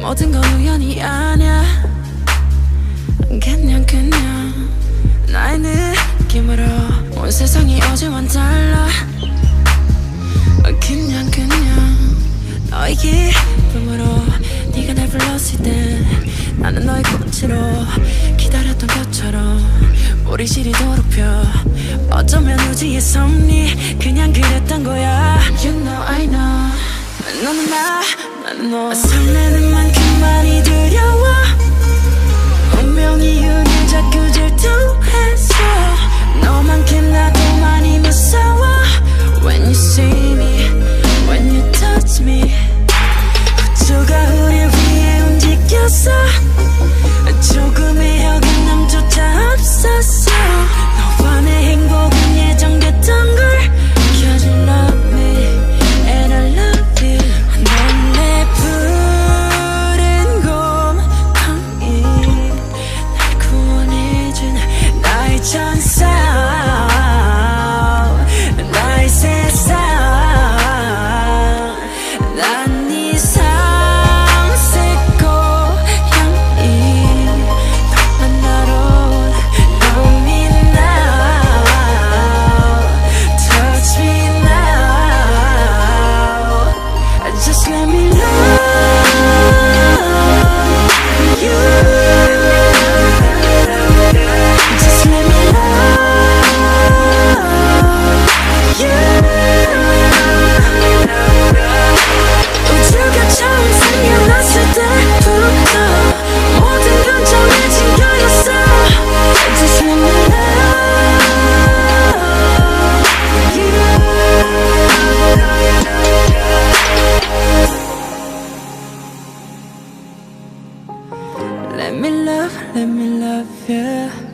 모든 건 우연이 아냐. 그냥 나의 느낌으로 온 세상이 어제와는 달라. 그냥 너의 기쁨으로 네가 날 불렀을 때 나는 너의 꽃으로 기다렸던 것처럼 우리 시리도록 펴. 어쩌면 우주의 섭리 그냥 그랬던 거야. You know I know 너는 나는 너. 설레는 만큼 많이 두려워. 운명이 우릴 자꾸 질투해서 너만큼 나도 많이 무서워. When you see me, when you touch me, 우주가 우릴 위해 움직였어. 조금의 어긋남조차 없었어. 너와 내 행복은 예정됐던 걸. Cause you love me and I love you. 넌 내 푸른 곰팡이, 날 구원해준 나의 천사, 나의 세상. 난 네 삼색 고양이, 너만 나로 love me now, touch me now. Just let me love you. Just let me love you. 우주가 처음 생겨났을 때부터 모든 건 정해진 거였어. Just let me love you. Let me love you.